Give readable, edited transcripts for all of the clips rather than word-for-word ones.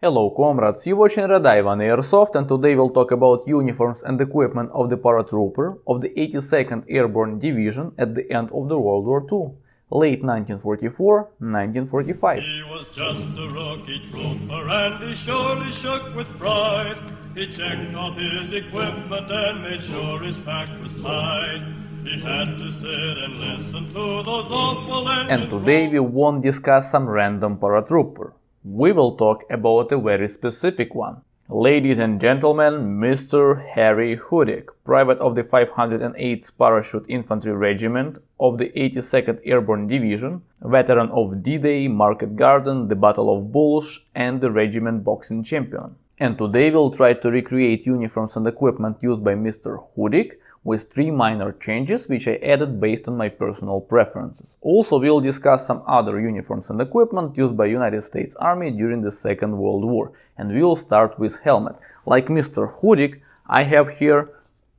Hello comrades, you're watching RedIvanAirsoft, and today we'll talk about uniforms and equipment of the Paratrooper of the 82nd Airborne Division at the end of the World War II, late 1944-1945. He was just a rookie trooper and he surely shook with pride. He checked on his equipment and made sure his pack was tight. He had to sit and listen to those awful engines. And today we won't discuss some random paratrooper. We will talk about a very specific one. Ladies and gentlemen, Mr. Harry Hudik, private of the 508th Parachute Infantry Regiment of the 82nd Airborne Division, veteran of D-Day, Market Garden, the Battle of Bulge, and the regiment boxing champion. And today we'll try to recreate uniforms and equipment used by Mr. Hudik with 3 minor changes which I added based on my personal preferences. Also, we'll discuss some other uniforms and equipment used by United States Army during the Second World War. And we'll start with helmet. Like Mr. Hudik, I have here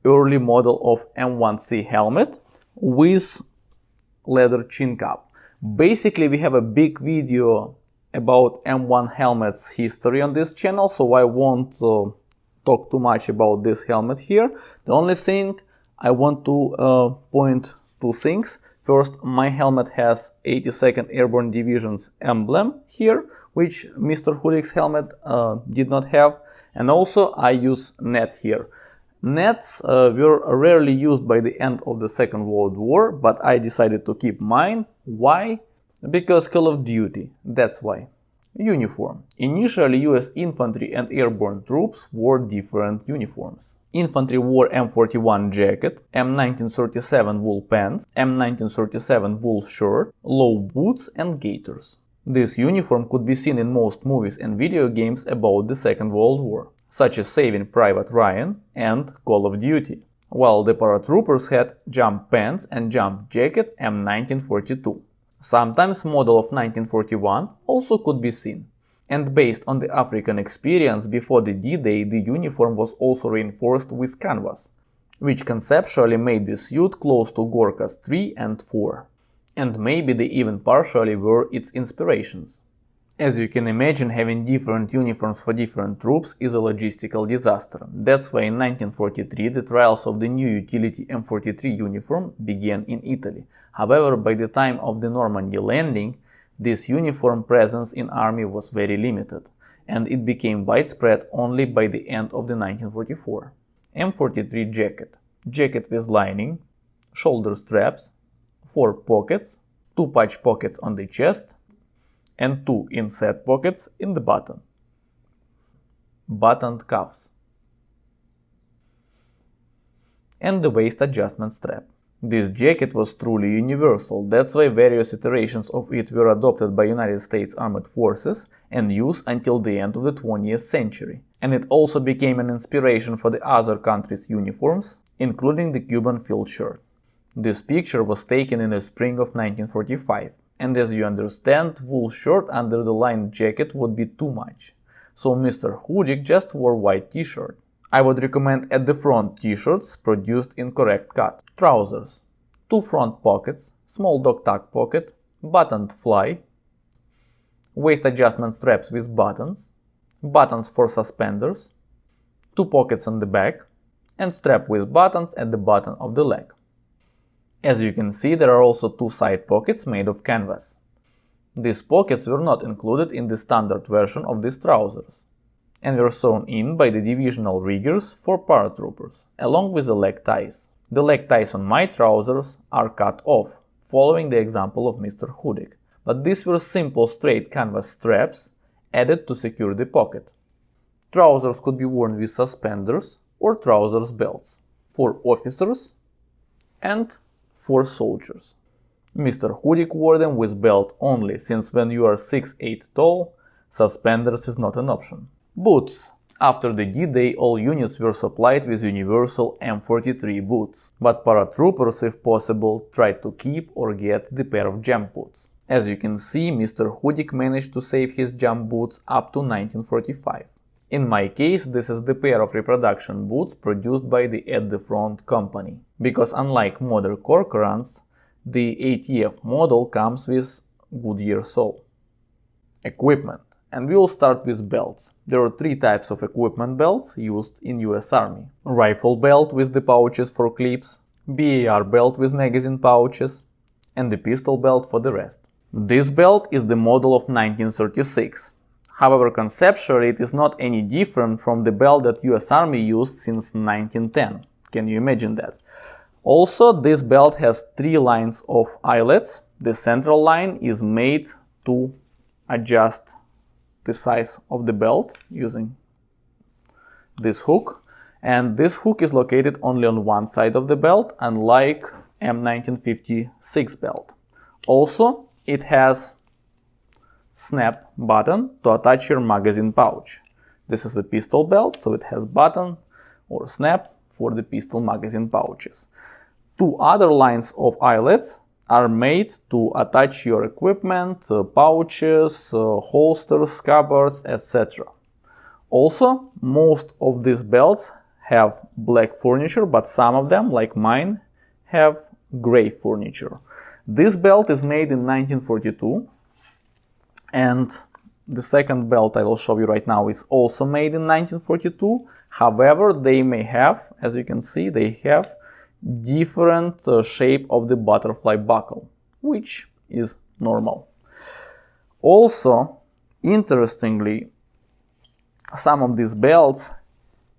early model of M1C Helmet with leather chin cap. Basically, we have a big video about M1 helmet's history on this channel, so I won't talk too much about this helmet here. The only thing I want to point two things. First, my helmet has 82nd Airborne Division's emblem here, which Mr. Hudik's helmet did not have. And also I use net here. Nets were rarely used by the end of the Second World War, but I decided to keep mine. Why? Because Call of Duty, that's why. Uniform. Initially, US infantry and airborne troops wore different uniforms. Infantry wore M41 Jacket, M1937 wool pants, M1937 wool shirt, low boots and gaiters. This uniform could be seen in most movies and video games about the Second World War, such as Saving Private Ryan and Call of Duty, while the paratroopers had jump pants and jump jacket M1942. Sometimes model of 1941 also could be seen. And based on the African experience before the D-Day, the uniform was also reinforced with canvas, which conceptually made the suit close to Gorkas 3 and 4. And maybe they even partially were its inspirations. As you can imagine, having different uniforms for different troops is a logistical disaster. That's why in 1943 the trials of the new utility M43 uniform began in Italy. However, by the time of the Normandy landing, this uniform presence in army was very limited, and it became widespread only by the end of the 1944. M43 Jacket. Jacket with lining, shoulder straps, 4 pockets, 2 patch pockets on the chest, and 2 inset pockets in the button. Buttoned cuffs. And the waist adjustment strap. This jacket was truly universal, that's why various iterations of it were adopted by United States Armed Forces and used until the end of the 20th century. And it also became an inspiration for the other countries' uniforms, including the Cuban field shirt. This picture was taken in the spring of 1945, and as you understand, wool shirt under the lined jacket would be too much. So Mr. Hudik just wore white t-shirt. I would recommend at the front t-shirts produced in correct cut. Trousers. 2 front pockets, small dog tag pocket, buttoned fly, waist adjustment straps with buttons, buttons for suspenders, 2 pockets on the back, and strap with buttons at the bottom of the leg. As you can see, there are also 2 side pockets made of canvas. These pockets were not included in the standard version of these trousers, and were sewn in by the divisional riggers for paratroopers, along with the leg ties. The leg ties on my trousers are cut off, following the example of Mr. Hudik, but these were simple straight canvas straps added to secure the pocket. Trousers could be worn with suspenders or trousers belts, for officers and for soldiers. Mr. Hudik wore them with belt only, since when you are 6'8" tall, suspenders is not an option. Boots. After the D-Day, all units were supplied with universal M43 boots, but paratroopers, if possible, tried to keep or get the pair of jump boots. As you can see, Mr. Hudik managed to save his jump boots up to 1945. In my case, this is the pair of reproduction boots produced by the At the Front company, because unlike modern Corcorans, the ATF model comes with Goodyear sole. Equipment. And we will start with belts. There are three types of equipment belts used in US Army. Rifle belt with the pouches for clips, BAR belt with magazine pouches, and the pistol belt for the rest. This belt is the model of 1936. However, conceptually it is not any different from the belt that US Army used since 1910. Can you imagine that? Also, this belt has three lines of eyelets. The central line is made to adjust the size of the belt using this hook, and this hook is located only on one side of the belt, unlike M1956 belt. Also, it has snap button to attach your magazine pouch. This is a pistol belt, so it has button or snap for the pistol magazine pouches. Two other lines of eyelets are made to attach your equipment, pouches, holsters, scabbards, etc. Also, most of these belts have black furniture, but some of them, like mine, have gray furniture. This belt is made in 1942, and the second belt I will show you right now is also made in 1942. However, they may have, as you can see, they have different shape of the butterfly buckle, which is normal. Also, interestingly, some of these belts,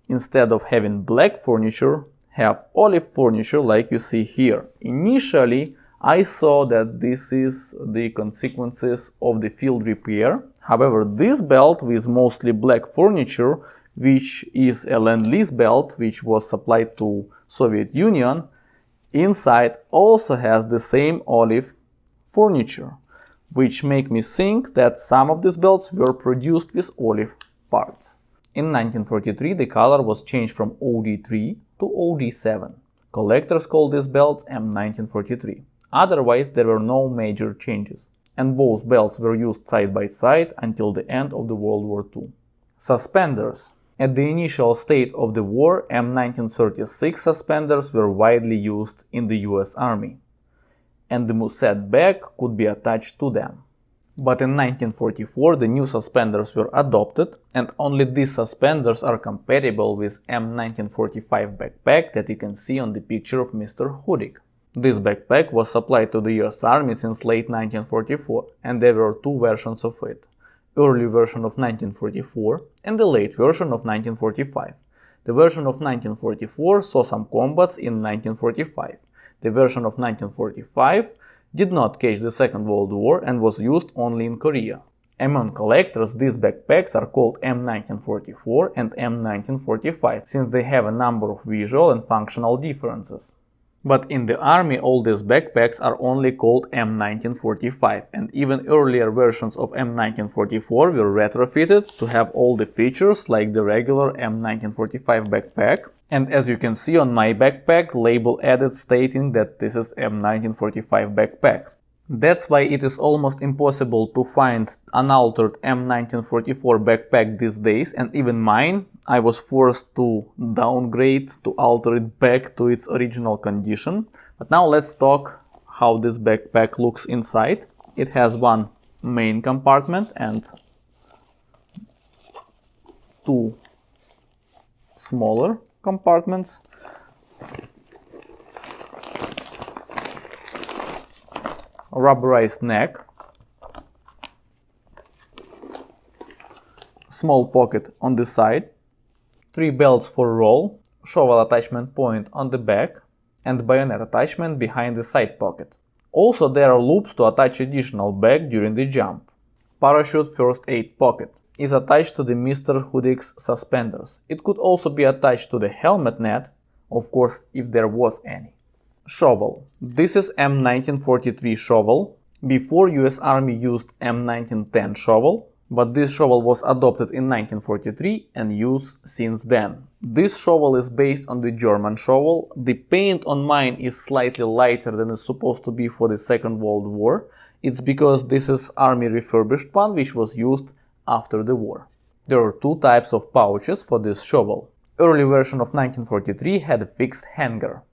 instead of having black furniture, have olive furniture like you see here. Initially, I saw that this is the consequences of the field repair. However, this belt with mostly black furniture, which is a Lend-Lease belt which was supplied to Soviet Union, inside also has the same olive furniture, which make me think that some of these belts were produced with olive parts. In 1943, the color was changed from OD3 to OD7. Collectors call this belt M1943. Otherwise, there were no major changes, and both belts were used side by side until the end of the World War II. Suspenders. At the initial state of the war, M1936 suspenders were widely used in the US Army, and the Musette bag could be attached to them. But in 1944 the new suspenders were adopted, and only these suspenders are compatible with M1945 backpack that you can see on the picture of Mr. Hudik. This backpack was supplied to the US Army since late 1944, and there were two versions of it. Early version of 1944 and the late version of 1945. The version of 1944 saw some combats in 1945. The version of 1945 did not catch the Second World War and was used only in Korea. Among collectors, these backpacks are called M1944 and M1945, since they have a number of visual and functional differences. But in the army, all these backpacks are only called M1945, and even earlier versions of M1944 were retrofitted to have all the features like the regular M1945 backpack. And as you can see on my backpack, label added stating that this is M1945 backpack. That's why it is almost impossible to find unaltered M1944 backpack these days, and even mine, I was forced to downgrade to alter it back to its original condition. But now let's talk how this backpack looks inside. It has one main compartment and two smaller compartments. Rubberized neck, small pocket on the side, three belts for roll, shovel attachment point on the back, and bayonet attachment behind the side pocket. Also, there are loops to attach additional bag during the jump. Parachute first aid pocket is attached to the Mr. Hudik's suspenders. It could also be attached to the helmet net, of course, if there was any. Shovel. This is M1943 shovel. Before US Army used M1910 shovel, but this shovel was adopted in 1943 and used since then. This shovel is based on the German shovel. The paint on mine is slightly lighter than it's supposed to be for the Second World War. It's because this is Army refurbished one which was used after the war. There are two types of pouches for this shovel. Early version of 1943 had a fixed hanger.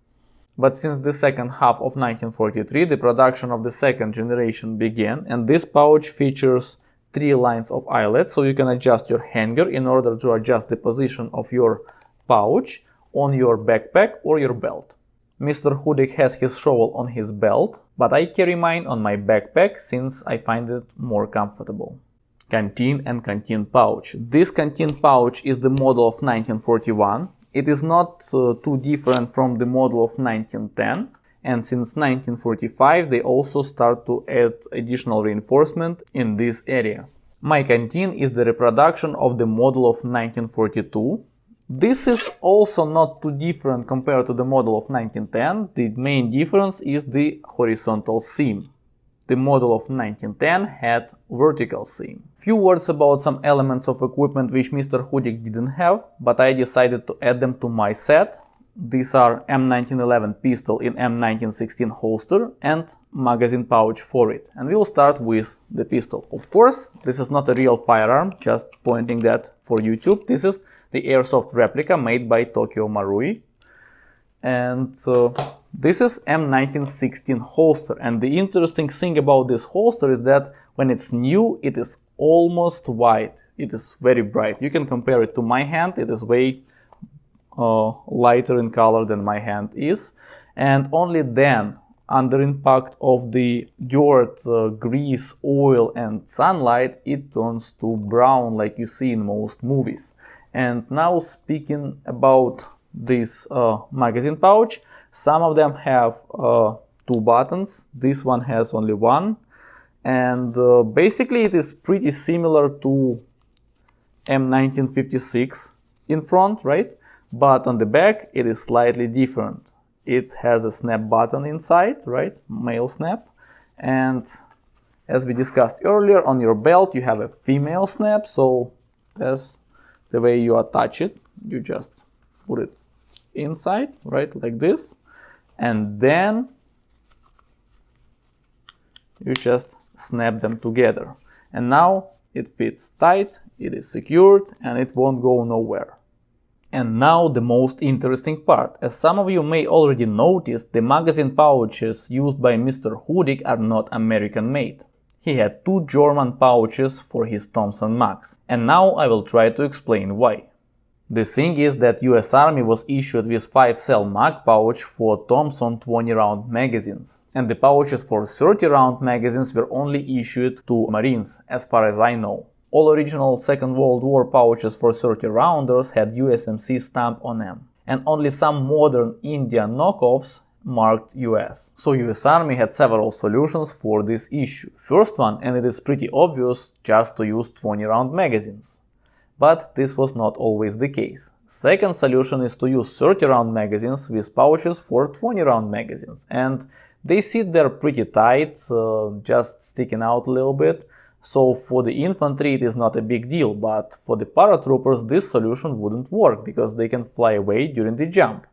But since the second half of 1943, the production of the second generation began, and this pouch features 3 lines of eyelets, so you can adjust your hanger in order to adjust the position of your pouch on your backpack or your belt. Mr. Hudik has his shovel on his belt, but I carry mine on my backpack since I find it more comfortable. Canteen and canteen pouch. This canteen pouch is the model of 1941. It is not too different from the model of 1910, and since 1945 they also start to add additional reinforcement in this area. My canteen is the reproduction of the model of 1942. This is also not too different compared to the model of 1910. The main difference is the horizontal seam. The model of 1910 had vertical seam. Few words about some elements of equipment which Mr. Hudik didn't have, but I decided to add them to my set. These are M1911 pistol in M1916 holster and magazine pouch for it. And we will start with the pistol. Of course, this is not a real firearm, just pointing that for YouTube. This is the Airsoft replica made by Tokyo Marui. And this is M1916 holster. And the interesting thing about this holster is that when it's new, it is almost white. It is very bright. You can compare it to my hand. It is way lighter in color than my hand is, and only then, under impact of the dirt, grease, oil and sunlight, it turns to brown like you see in most movies. And now, speaking about this magazine pouch, some of them have 2 buttons. This one has only 1, and basically it is pretty similar to M1956 in front, right? But on the back it is slightly different. It has a snap button inside, right? Male snap. And as we discussed earlier, on your belt you have a female snap, so that's the way you attach it. You just put it inside, right, like this, and then you just snap them together. And now it fits tight, it is secured, and it won't go nowhere. And now the most interesting part. As some of you may already notice, the magazine pouches used by Mr. Hudik are not American made. He had 2 German pouches for his Thompson Max. And now I will try to explain why. The thing is that US Army was issued with 5-cell mag pouch for Thompson 20-round magazines. And the pouches for 30-round magazines were only issued to Marines, as far as I know. All original Second World War pouches for 30-rounders had USMC stamp on them, and only some modern Indian knockoffs marked US. So US Army had several solutions for this issue. First one, and it is pretty obvious, just to use 20-round magazines. But this was not always the case. Second solution is to use 30-round magazines with pouches for 20-round magazines, and they sit there pretty tight, just sticking out a little bit. So for the infantry it is not a big deal, but for the paratroopers this solution wouldn't work because they can fly away during the jump.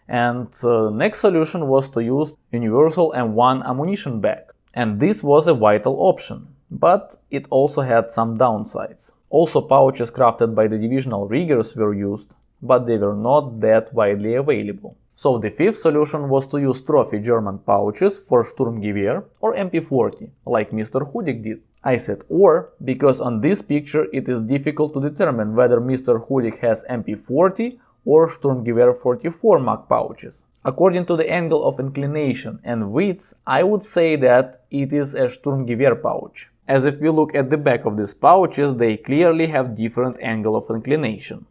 And next solution was to use universal M1 ammunition bag. And this was a vital option, but it also had some downsides. Also pouches crafted by the divisional riggers were used, but they were not that widely available. So the fifth solution was to use trophy German pouches for Sturmgewehr or MP40, like Mr. Hudik did. I said or because on this picture it is difficult to determine whether Mr. Hudik has MP40 or Sturmgewehr 44 mag pouches. According to the angle of inclination and width, I would say that it is a Sturmgewehr pouch. As if we look at the back of these pouches, they clearly have different angle of inclination.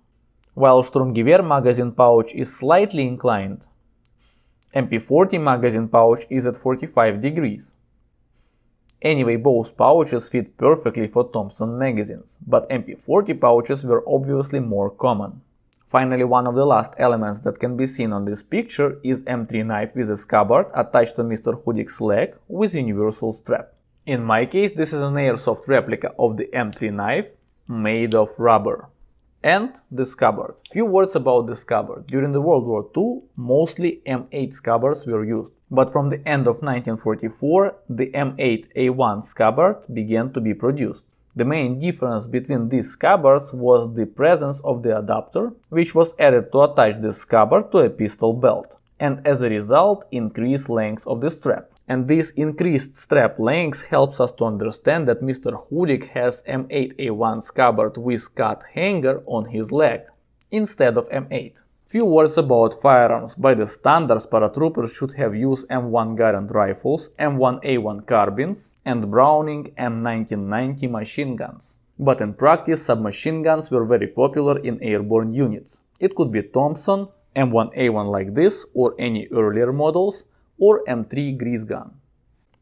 While Sturmgewehr magazine pouch is slightly inclined, MP40 magazine pouch is at 45 degrees. Anyway, both pouches fit perfectly for Thompson magazines, but MP40 pouches were obviously more common. Finally, one of the last elements that can be seen on this picture is M3 knife with a scabbard attached to Mr. Hudik's leg with universal strap. In my case, this is an Airsoft replica of the M3 knife made of rubber. And the scabbard. Few words about the scabbard. During the World War II, mostly M8 scabbards were used, but from the end of 1944, the M8A1 scabbard began to be produced. The main difference between these scabbards was the presence of the adapter, which was added to attach the scabbard to a pistol belt, and as a result, increased length of the strap. And this increased strap length helps us to understand that Mr. Hudik has M8A1 scabbard with cut hanger on his leg, instead of M8. Few words about firearms. By the standards, paratroopers should have used M1 Garand rifles, M1A1 carbines, and Browning M1990 machine guns. But in practice, submachine guns were very popular in airborne units. It could be Thompson, M1A1 like this, or any earlier models, or M3 grease gun.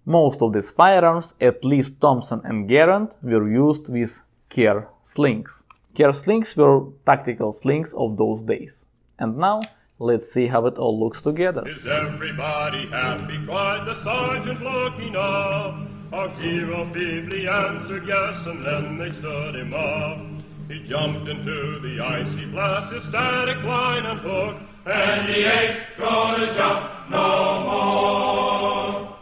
Most of these firearms, at least Thompson and Garand, were used with Kerr slings. Kerr slings were tactical slings of those days. And now, let's see how it all looks together. Is everybody happy? Cried the sergeant looking up. Our hero feebly answered yes, and then they stood him up. He jumped into the icy blast, his static line and hook, and he ain't gonna jump no more.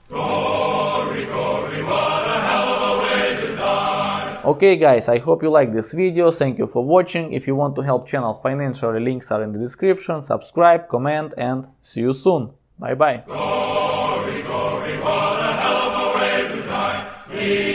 Gory, gory, what a hell of a way to die. Okay guys, I hope you like this video, thank you for watching. If you want to help channel financially, links are in the description. Subscribe, comment, and see you soon. Bye bye. Gory, gory, what a hell of a way to die.